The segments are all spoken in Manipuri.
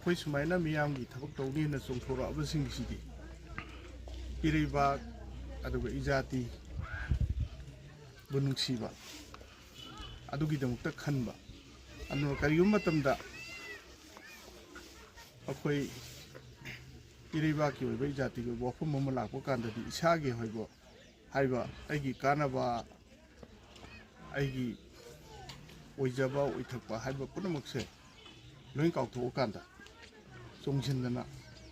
ꯑꯩꯈꯣꯏ ꯁꯨꯃꯥꯏꯅ ꯃꯤꯌꯥꯝꯒꯤ ꯊꯕꯛ ꯇꯧꯅꯤꯅ ꯆꯣꯡꯊꯣꯔꯛꯑꯕꯁꯤꯡꯁꯤꯗꯤ ꯏꯔꯩꯕꯥꯛ ꯑꯗꯨꯒ ꯏꯖꯥꯇꯤꯕꯨ ꯅꯨꯡꯁꯤꯕ ꯑꯗꯨꯒꯤꯗꯃꯛꯇ ꯈꯟꯕ ꯑꯗꯨꯅ ꯀꯔꯤꯒꯨꯝꯕ ꯃꯇꯝꯗ ꯑꯩꯈꯣꯏ ꯏꯔꯩꯕꯥꯛꯀꯤ ꯑꯣꯏꯕ ꯏꯖꯥꯇꯤꯒꯤ ꯑꯣꯏꯕ ꯋꯥꯐꯝ ꯑꯃ ꯂꯥꯛꯄ ꯀꯥꯟꯗꯗꯤ ꯏꯁꯥꯒꯤ ꯑꯣꯏꯕ ꯍꯥꯏꯕ ꯑꯩꯒꯤ ꯀꯥꯟꯅꯕ ꯑꯩꯒꯤ ꯑꯣꯏꯖꯕ ꯑꯣꯏꯊꯛꯄ ꯍꯥꯏꯕ ꯄꯨꯝꯅꯃꯛꯁꯦ ꯂꯣꯏ ꯀꯥꯎꯊꯣꯛꯑꯀꯥꯟꯗ ꯆꯣꯡꯁꯤꯟꯗꯅ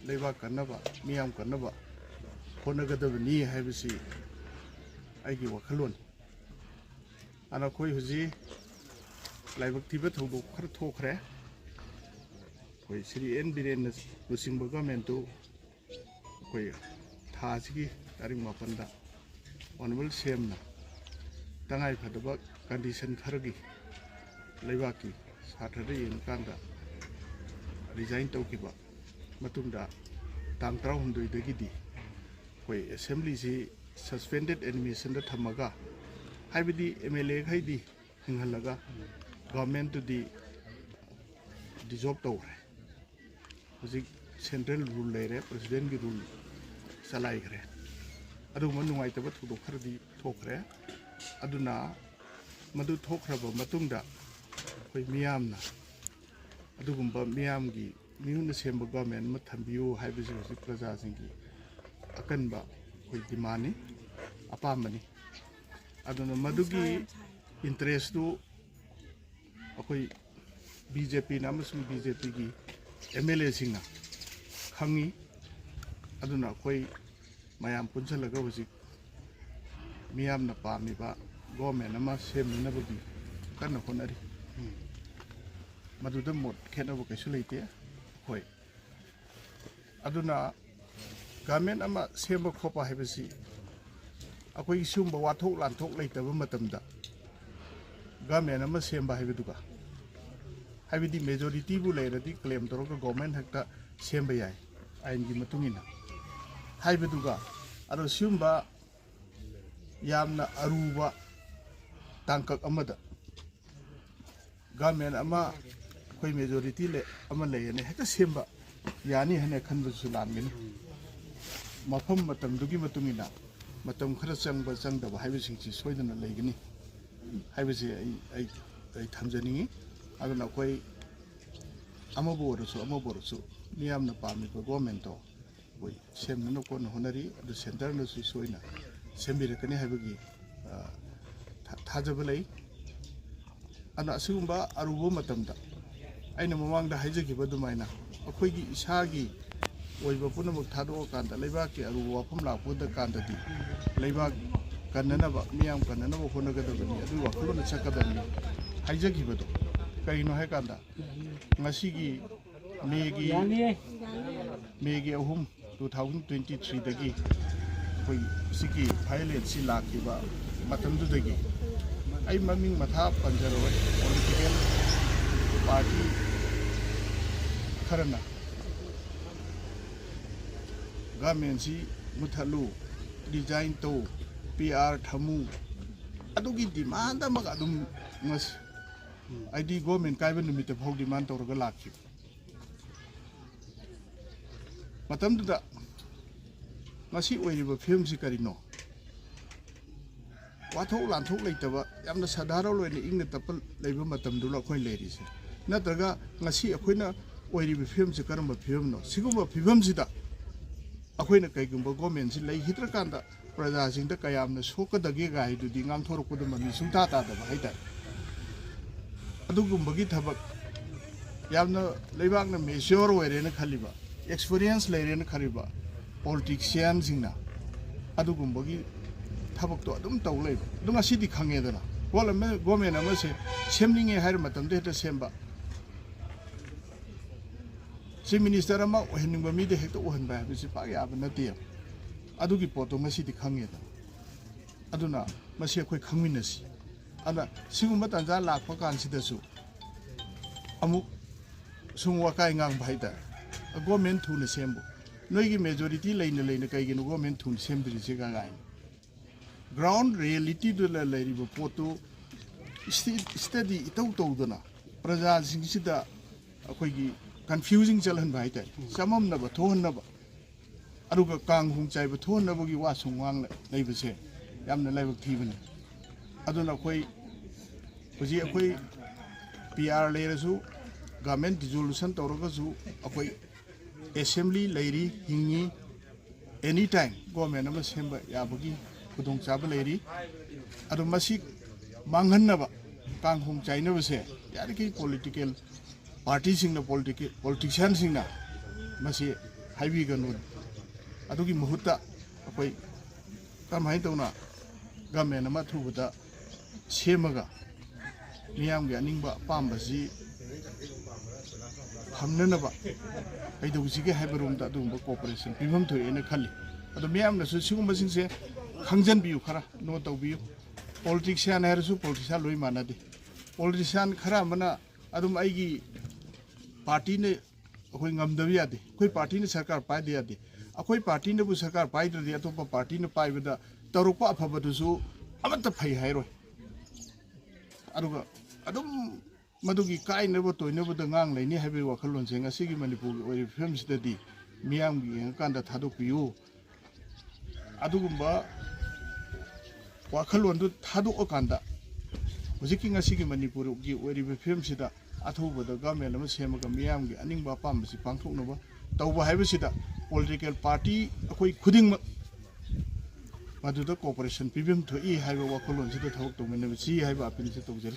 ꯂꯩꯕꯥꯛ ꯀꯟꯅꯕ ꯃꯤꯌꯥꯝ ꯀꯟꯅꯕ ꯍꯣꯠꯅꯒꯗꯕꯅꯤ ꯍꯥꯏꯕꯁꯤ ꯑꯩꯒꯤ ꯋꯥꯈꯜꯂꯣꯟꯅꯤ꯫ ꯑꯗꯨꯅ ꯑꯩꯈꯣꯏ ꯍꯧꯖꯤꯛ ꯂꯥꯏꯕꯛ ꯊꯤꯕ ꯊꯧꯗꯣꯛ ꯈꯔ ꯊꯣꯛꯈ꯭ꯔꯦ꯫ ꯑꯩꯈꯣꯏ ꯁ꯭ꯔꯤ ꯑꯦꯟ ꯕꯤꯔꯦꯟꯅ ꯂꯨꯆꯤꯡꯕ ꯒꯚꯔꯟꯃꯦꯟꯠꯇꯨ ꯑꯩꯈꯣꯏ ꯊꯥꯁꯤꯒꯤ ꯇꯥꯔꯤꯛ 9ꯗ ꯑꯣꯅꯔꯦꯕꯜ ꯁꯤꯑꯦꯝꯅ ꯇꯉꯥꯏꯐꯗꯕ ꯀꯟꯗꯤꯁꯟ ꯈꯔꯒꯤ ꯂꯩꯕꯥꯛꯀꯤ ꯁꯥꯊ꯭ꯔꯗ ꯌꯦꯡꯉꯀꯥꯟꯗ ꯔꯤꯖꯥꯏꯟ ꯇꯧꯈꯤꯕ ꯃꯇꯨꯡꯗ ꯇꯥꯡ 16ꯗꯒꯤꯗꯤ ꯑꯩꯈꯣꯏ ꯑꯦꯁꯦꯝꯕ꯭ꯂꯤꯁꯤ ꯁꯁꯄꯦꯟꯗꯦꯠ ꯑꯦꯅꯤꯃꯦꯁꯟꯗ ꯊꯝꯃꯒ ꯍꯥꯏꯕꯗꯤ MLA ꯈꯩꯗꯤ ꯍꯤꯡꯍꯜꯂꯒ ꯒꯚꯔꯟꯃꯦꯟꯠꯇꯨꯗꯤ ꯗꯤꯖꯣꯜꯕ ꯇꯧꯈ꯭ꯔꯦ꯫ ꯍꯧꯖꯤꯛ ꯁꯦꯟꯇ꯭ꯔꯦꯜ ꯔꯨꯜ ꯂꯩꯔꯦ, ꯄ꯭ꯔꯦꯁꯤꯗꯦꯟꯠꯒꯤ ꯔꯨꯜ ꯆꯂꯥꯏꯈ꯭ꯔꯦ꯫ ꯑꯗꯨꯒꯨꯝꯕ ꯅꯨꯡꯉꯥꯏꯇꯕ ꯊꯧꯗꯣꯛ ꯈꯔꯗꯤ ꯊꯣꯛꯈ꯭ꯔꯦ꯫ ꯑꯗꯨꯅ ꯃꯗꯨ ꯊꯣꯛꯈ꯭ꯔꯕ ꯃꯇꯨꯡꯗ ꯑꯩꯈꯣꯏ ꯃꯤꯌꯥꯝꯅ ꯑꯗꯨꯒꯨꯝꯕ ꯃꯤꯌꯥꯝꯒꯤ ꯃꯤꯍꯨꯠꯅ ꯁꯦꯝꯕ ꯒꯚꯔꯟꯃꯦꯟꯠ ꯑꯃ ꯊꯝꯕꯤꯌꯨ ꯍꯥꯏꯕꯁꯤ ꯍꯧꯖꯤꯛ ꯄ꯭ꯔꯖꯥꯁꯤꯡꯒꯤ ꯑꯀꯟꯕ ꯑꯩꯈꯣꯏ ꯗꯤꯃꯥꯟꯅꯤ, ꯑꯄꯥꯝꯕꯅꯤ꯫ ꯑꯗꯨꯅ ꯃꯗꯨꯒꯤ ꯏꯟꯇꯔꯦꯁꯇꯨ ꯑꯩꯈꯣꯏ BJPꯅ ꯑꯃꯁꯨꯡ BJPꯒꯤ MLA ꯁꯤꯡꯅ ꯈꯪꯉꯤ꯫ ꯑꯗꯨꯅ ꯑꯩꯈꯣꯏ ꯃꯌꯥꯝ ꯄꯨꯟꯁꯤꯜꯂꯒ ꯍꯧꯖꯤꯛ ꯃꯤꯌꯥꯝꯅ ꯄꯥꯝꯃꯤꯕ ꯒꯣꯚꯔꯟꯃꯦꯟꯠ ꯑꯃ ꯁꯦꯝꯅꯅꯕꯒꯤ ꯀꯟꯅ ꯍꯣꯠꯅꯔꯤ꯫ ꯃꯗꯨꯗ ꯃꯣꯠ ꯈꯦꯠꯅꯕ ꯀꯩꯁꯨ ꯂꯩꯇꯦ ꯑꯩꯈꯣꯏ꯫ ꯑꯗꯨꯅ ꯒꯚꯔꯟꯃꯦꯟꯠ ꯑꯃ ꯁꯦꯝꯕ ꯈꯣꯠꯄ ꯍꯥꯏꯕꯁꯤ ꯑꯩꯈꯣꯏꯒꯤ ꯁꯤꯒꯨꯝꯕ ꯋꯥꯊꯣꯛ ꯂꯥꯟꯊꯣꯛ ꯂꯩꯇꯕ ꯃꯇꯝꯗ ꯒꯚꯔꯟꯃꯦꯟꯠ ꯑꯃ ꯁꯦꯝꯕ ꯍꯥꯏꯕꯗꯨꯒ ꯍꯥꯏꯕꯗꯤ ꯃꯦꯖꯣꯔꯤꯇꯤꯕꯨ ꯂꯩꯔꯗꯤ ꯀ꯭ꯂꯦꯝ ꯇꯧꯔꯒ ꯒꯚꯔꯟꯃꯦꯟꯠ ꯍꯦꯛꯇ ꯁꯦꯝꯕ ꯌꯥꯏ ꯑꯥꯏꯟꯒꯤ ꯃꯇꯨꯡ ꯏꯟꯅ ꯍꯥꯏꯕꯗꯨꯒ ꯑꯗꯣ ꯁꯤꯒꯨꯝꯕ ꯌꯥꯝꯅ ꯑꯔꯨꯕ ꯇꯥꯡꯀꯛ ꯑꯃꯗ ꯒꯚꯔꯟꯃꯦꯟꯠ ꯑꯃ ꯑꯩꯈꯣꯏ ꯃꯦꯖꯣꯔꯤꯇꯤ ꯑꯃ ꯂꯩꯌꯦꯅ ꯍꯦꯛꯇ ꯁꯦꯝꯕ ꯌꯥꯅꯤ ꯍꯥꯏꯅ ꯈꯟꯕꯁꯨ ꯂꯥꯟꯒꯅꯤ꯫ ꯃꯐꯝ ꯃꯇꯝꯗꯨꯒꯤ ꯃꯇꯨꯡ ꯏꯟꯅ ꯃꯇꯝ ꯈꯔ ꯆꯪꯕ ꯆꯪꯗꯕ ꯍꯥꯏꯕꯁꯤꯡꯁꯤ ꯁꯣꯏꯗꯅ ꯂꯩꯒꯅꯤ ꯍꯥꯏꯕꯁꯤ ꯑꯩ ꯊꯝꯖꯅꯤꯡꯉꯤ꯫ ꯑꯗꯨꯅ ꯑꯩꯈꯣই ꯑꯃꯕꯨ ꯑꯣꯏꯔꯁꯨ ꯃꯤꯌꯥꯝꯅ ꯄꯥꯝꯃꯤꯕ ꯒꯣꯚꯔꯟꯃꯦꯟꯠꯇꯣ ꯑꯩꯈꯣꯏ ꯁꯦꯝꯅꯅꯕ ꯀꯟꯅ ꯍꯣꯠꯅꯔꯤ꯫ ꯑꯗꯨ ꯁꯦꯟꯇꯔꯅꯁꯨ ꯁꯣꯏꯅ ꯁꯦꯝꯕꯤꯔꯛꯀꯅꯤ ꯍꯥꯏꯕꯒꯤ ꯊꯥꯖꯕ ꯂꯩ꯫ ꯑꯗꯨꯅ ꯑꯁꯤꯒꯨꯝꯕ ꯑꯔꯨꯕ ꯃꯇꯝꯗ ꯑꯩꯅ ꯃꯃꯥꯡꯗ ꯍꯥꯏꯖꯈꯤꯕ ꯑꯗꯨꯃꯥꯏꯅ ꯑꯩꯈꯣꯏꯒꯤ ꯏꯁꯥꯒꯤ ꯑꯣꯏꯕ ꯄꯨꯝꯅꯃꯛ ꯊꯥꯗꯣꯛꯑꯀꯥꯟꯗ ꯂꯩꯕꯥꯛꯀꯤ ꯑꯔꯨꯕ ꯋꯥꯐꯝ ꯂꯥꯛꯄ ꯀꯥꯟꯗꯗꯤ ꯂꯩꯕꯥꯛ ꯀꯟꯅꯅꯕ ꯃꯤꯌꯥꯝ ꯀꯟꯅꯅꯕ ꯍꯣꯠꯅꯒꯗꯕꯅꯤ, ꯑꯗꯨꯒꯤ ꯋꯥꯈꯜꯂꯣꯟꯗ ꯆꯠꯀꯗꯕꯅꯤ ꯍꯥꯏꯖꯈꯤꯕꯗꯣ ꯀꯔꯤꯅꯣ ꯍꯥꯏꯀꯥꯟꯗ ꯉꯁꯤꯒꯤ ꯃꯦꯒꯤ 3, 2023ꯗꯒꯤ ꯑꯩꯈꯣꯏ ꯁꯤꯒꯤ ꯚꯥꯏꯑꯣꯂꯦꯟꯁꯁꯤ ꯂꯥꯛꯈꯤꯕ ꯃꯇꯝꯗꯨꯗꯒꯤ ꯑꯩ ꯃꯃꯤꯡ ꯃꯊꯥ ꯄꯟꯖꯔꯣꯏ, ꯄꯣꯂꯤꯇꯤꯀꯦꯜ ꯄꯥꯔꯇꯤ ꯈꯔꯅ ꯒꯚꯔꯟꯃꯦꯟꯠꯁꯤ ꯃꯨꯊꯠꯂꯨ, ꯔꯤꯖꯥꯏꯟ ꯇꯧ, PR ꯊꯝꯃꯨ, ꯑꯗꯨꯒꯤ ꯗꯤꯃꯥꯟꯗ ꯑꯃꯒ ꯑꯗꯨꯝ ꯑꯩꯗꯤ ꯒꯚꯔꯟꯃꯦꯟꯠ ꯀꯥꯏꯕ ꯅꯨꯃꯤꯠꯇ ꯐꯥꯎ ꯗꯤꯃꯥꯟ ꯇꯧꯔꯒ ꯂꯥꯛꯈꯤꯕ ꯃꯇꯝꯗꯨꯗ ꯉꯁꯤ ꯑꯣꯏꯔꯤꯕ ꯐꯤꯕꯝꯁꯤ ꯀꯔꯤꯅꯣ? ꯋꯥꯊꯣꯛ ꯂꯥꯟꯊꯣꯛ ꯂꯩꯇꯕ ꯌꯥꯝꯅ ꯁꯙꯥꯔꯟ ꯑꯣꯏꯅ ꯏꯪꯅ ꯇꯞꯄ ꯂꯩꯕ ꯃꯇꯝꯗꯨꯅ ꯑꯩꯈꯣꯏ ꯂꯩꯔꯤꯁꯦ, ꯅꯠꯇ꯭ꯔꯒ ꯉꯁꯤ ꯑꯩꯈꯣꯏꯅ ꯑꯣꯏꯔꯤꯕ ꯐꯤꯕꯝꯁꯤ ꯀꯔꯝꯕ ꯐꯤꯕꯝꯅꯣ? ꯁꯤꯒꯨꯝꯕ ꯐꯤꯕꯝꯁꯤꯗ ꯑꯩꯈꯣꯏꯅ ꯀꯩꯒꯨꯝꯕ ꯒꯚꯔꯟꯃꯦꯟꯠꯁꯤ ꯂꯩꯈꯤꯗ꯭ꯔꯀꯥꯟꯗ ꯄ꯭ꯔꯖꯥꯁꯤꯡꯗ ꯀꯌꯥꯝꯅ ꯁꯣꯛꯀꯗꯒꯦ ꯍꯥꯏꯗꯨꯗꯤ ꯉꯥꯡꯊꯣꯔꯛꯄꯗ ꯃꯃꯤ ꯁꯨꯡꯇꯥ ꯇꯥꯗꯕ ꯍꯥꯏꯇꯥꯔꯦ꯫ ꯑꯗꯨꯒꯨꯝꯕꯒꯤ ꯊꯕꯛ ꯌꯥꯝꯅ ꯂꯩꯕꯥꯛꯅ ꯃꯦꯆꯤꯌꯣꯔ ꯑꯣꯏꯔꯦꯅ ꯈꯜꯂꯤꯕ, ꯑꯦꯛꯁꯄꯤꯔꯤꯌꯦꯟꯁ ꯂꯩꯔꯦꯅ ꯈꯜꯂꯤꯕ ꯄꯣꯂꯤꯇꯤꯁꯤꯌꯥꯟꯁꯤꯡꯅ ꯑꯗꯨꯒꯨꯝꯕꯒꯤ ꯊꯕꯛꯇꯣ ꯑꯗꯨꯝ ꯇꯧ ꯂꯩꯕ꯫ ꯑꯗꯨ ꯉꯁꯤꯗꯤ ꯈꯪꯉꯦꯗꯅ ꯒꯚꯔꯟꯃꯦꯟꯠ ꯑꯃꯁꯦ ꯁꯦꯝꯅꯤꯡꯉꯦ ꯍꯥꯏꯕ ꯃꯇꯝꯗ ꯍꯦꯛꯇ ꯁꯦꯝꯕ, ꯆꯤꯐ ꯃꯤꯅꯤꯁꯇꯔ ꯑꯃ ꯑꯣꯏꯍꯟꯅꯤꯡꯕ ꯃꯤꯗ ꯍꯦꯛꯇ ꯑꯣꯏꯍꯟꯕ ꯍꯥꯏꯕꯁꯤ ꯄꯥꯛ ꯌꯥꯕ ꯅꯠꯇꯦ꯫ ꯑꯗꯨꯒꯤ ꯄꯣꯠꯇꯣ ꯉꯁꯤꯗꯤ ꯈꯪꯉꯦꯗꯅ꯫ ꯑꯗꯨꯅ ꯃꯁꯤ ꯑꯩꯈꯣꯏ ꯈꯪꯃꯤꯟꯅꯁꯤ꯫ ꯑꯗꯨꯅ ꯁꯤꯒꯨꯝꯕ ꯇꯥꯟꯖꯥ ꯂꯥꯛꯄ ꯀꯥꯟꯁꯤꯗꯁꯨ ꯑꯃꯨꯛ ꯁꯨꯝ ꯋꯥꯀꯥꯏ ꯉꯥꯡꯕ ꯍꯥꯏꯇꯥꯔꯦ, ꯒꯚꯔꯟꯃꯦꯟꯠ ꯊꯨꯅ ꯁꯦꯝꯕꯨ, ꯅꯣꯏꯒꯤ ꯃꯦꯖꯣꯔꯤꯇꯤ ꯂꯩꯅ ꯀꯩꯒꯤꯅꯣ ꯒꯚꯔꯟꯃꯦꯟꯠ ꯊꯨꯅ ꯁꯦꯝꯗ꯭ꯔꯤꯁꯦ ꯀꯥꯏꯅ ꯒ꯭ꯔꯥꯎꯟ ꯔꯤꯌꯦꯂꯤꯇꯤꯗꯨꯗ ꯂꯩꯔꯤꯕ ꯄꯣꯠꯇꯨ ꯁ꯭ꯇꯗꯤ ꯏꯇꯧ ꯇꯧꯗꯅ ꯄ꯭ꯔꯖꯥꯁꯤꯡꯁꯤꯗ ꯑꯩꯈꯣꯏꯒꯤ confusing ꯆꯠꯍꯟꯕ ꯍꯥꯏꯇꯥꯔꯦ ꯆꯃꯝꯅꯕ ꯊꯣꯛꯍꯟꯅꯕ ꯑꯗꯨꯒ ꯀꯥꯡ ꯍꯣꯡ ꯆꯥꯏꯕ ꯊꯣꯛꯍꯟꯅꯕꯒꯤ ꯋꯥꯁꯨ ꯉꯥꯡ ꯂꯩꯕꯁꯦ ꯌꯥꯝꯅ ꯂꯥꯏꯕꯛ ꯊꯤꯕꯅꯤ ꯑꯗꯨꯅ ꯑꯩꯈꯣꯏ ꯍꯧꯖꯤꯛ ꯑꯩꯈꯣꯏ PR ꯂꯩꯔꯁꯨ ꯒꯚꯔꯟꯃꯦꯟꯠ ꯗꯤꯖꯣꯂꯨꯁꯟ ꯇꯧꯔꯒꯁꯨ ꯑꯩꯈꯣꯏ ꯑꯦꯁꯦꯝꯕ꯭ꯂꯤ ꯂꯩꯔꯤ ꯍꯤꯡꯉꯤ ꯑꯦꯅꯤ ꯇꯥꯏꯝ ꯒꯣꯔꯃꯦꯟꯠ ꯑꯃ ꯁꯦꯝꯕ ꯌꯥꯕꯒꯤ ꯈꯨꯗꯣꯡꯆꯥꯕ ꯂꯩꯔꯤ ꯑꯗꯣ ꯃꯁꯤ ꯃꯥꯡꯍꯟꯅꯕ ꯀꯥꯡ ꯍꯣꯡ ꯆꯥꯏꯅꯕꯁꯦ ꯌꯥꯔꯤꯈꯩ ꯄꯣꯂꯤꯇꯤꯀꯦꯜ ꯄꯥꯔꯇꯤꯁꯤꯡꯅ ꯄꯣꯂꯤꯇꯤꯁꯤꯌꯥꯟꯁꯤꯡꯅ ꯃꯁꯤ ꯍꯥꯏꯕꯤꯒꯅꯨ ꯑꯗꯨꯒꯤ ꯃꯍꯨꯠꯇ ꯑꯩꯈꯣꯏ ꯀꯔꯝꯍꯥꯏꯅ ꯇꯧꯅ ꯒꯚꯔꯟꯃꯦꯟꯠ ꯑꯃ ꯑꯊꯨꯕꯗ ꯁꯦꯝꯃꯒ ꯃꯤꯌꯥꯝꯒꯤ ꯑꯅꯤꯡꯕ ꯑꯄꯥꯝꯕꯁꯤ ꯐꯪꯅꯅꯕ ꯀꯩꯗꯧꯁꯤꯒꯦ ꯍꯥꯏꯕꯔꯣꯝꯗ ꯑꯗꯨꯒꯨꯝꯕ ꯀooperation ꯄꯤꯐꯝ ꯊꯣꯛꯑꯦꯅ ꯈꯜꯂꯤ ꯑꯗꯣ ꯃꯤꯌꯥꯝꯅꯁꯨ ꯁꯤꯒꯨꯝꯕꯁꯤꯡꯁꯦ ꯈꯪꯖꯟꯕꯤꯌꯨ ꯈꯔ ꯅꯣꯠ ꯇꯧꯕꯤꯌꯨ ꯄꯣꯂꯤꯇꯤꯛꯁꯤꯌꯥꯟ ꯍꯥꯏꯔꯁꯨ ꯄꯣꯂꯤꯇꯤꯁꯤꯌꯥꯟ ꯂꯣꯏ ꯃꯥꯟꯅꯗꯦ ꯄꯣꯂꯤꯇꯤꯁꯤꯌꯥꯟ ꯈꯔ ꯑꯃꯅ ꯑꯗꯨꯝ ꯑꯩꯒꯤ ꯄꯥꯔꯇꯤꯅ ꯑꯩꯈꯣꯏ ꯉꯝꯗꯕ ꯌꯥꯗꯦ ꯑꯩꯈꯣꯏ ꯄꯥꯔꯇꯤꯅ ꯁꯔꯀꯥꯔ ꯄꯥꯏꯗ ꯌꯥꯗꯦ ꯑꯩꯈꯣꯏ ꯄꯥꯔꯇꯤꯅꯕꯨ ꯁꯔꯀꯥꯔ ꯄꯥꯏꯗ꯭ꯔꯗꯤ ꯑꯇꯣꯞꯄ ꯄꯥꯔꯇꯤꯅ ꯄꯥꯏꯕꯗ ꯇꯧꯔꯛꯄ ꯑꯐꯕꯗꯨꯁꯨ ꯑꯃꯠꯇ ꯐꯩ ꯍꯥꯏꯔꯣꯏ ꯑꯗꯨꯒ ꯑꯗꯨꯝ ꯃꯗꯨꯒꯤ ꯀꯥꯏꯅꯕ ꯇꯣꯏꯅꯕꯗ ꯉꯥꯡ ꯂꯩꯅꯤ ꯍꯥꯏꯕꯒꯤ ꯋꯥꯈꯜꯂꯣꯟꯁꯦ ꯉꯁꯤꯒꯤ ꯃꯅꯤꯄꯨꯔꯒꯤ ꯑꯣꯏꯔꯤꯕ ꯐꯤꯕꯝꯁꯤꯗꯗꯤ ꯃꯤꯌꯥꯝꯒꯤ ꯌꯦꯡꯉꯀꯥꯟꯗ ꯊꯥꯗꯣꯛꯄꯤꯌꯨ ꯑꯗꯨꯒꯨꯝꯕ ꯋꯥꯈꯜꯂꯣꯟꯗꯨ ꯊꯥꯗꯣꯛꯑꯀꯥꯟꯗ ꯍꯧꯖꯤꯛꯀꯤ ꯉꯁꯤꯒꯤ ꯃꯅꯤꯄꯨꯔꯒꯤ ꯑꯣꯏꯔꯤꯕ ꯐꯤꯕꯝꯁꯤꯗ ꯑꯊꯨꯕꯗ ꯒꯚꯔꯟꯃꯦꯟꯠ ꯑꯃ ꯁꯦꯝꯃꯒ ꯃꯤꯌꯥꯝꯒꯤ ꯑꯅꯤꯡꯕ ꯑꯄꯥꯝꯕꯁꯤ ꯄꯥꯡꯊꯣꯛꯅꯕ ꯇꯧꯕ ꯍꯥꯏꯕꯁꯤꯗ ꯄꯣꯂꯤꯇꯤꯀꯦꯜ ꯄꯥꯔꯇꯤ ꯑꯩꯈꯣꯏ ꯈꯨꯗꯤꯡꯃꯛ ꯃꯗꯨꯗ ꯀooperation ꯄꯤꯐꯝ ꯊꯣꯛꯏ ꯍꯥꯏꯕ ꯋꯥꯈꯜꯂꯣꯟꯁꯤꯗ ꯊꯕꯛ ꯇꯧꯃꯤꯟꯅꯕꯁꯤ ꯍꯥꯏꯕ ꯑꯄꯤꯜꯁꯤ ꯇꯧꯖꯔꯤ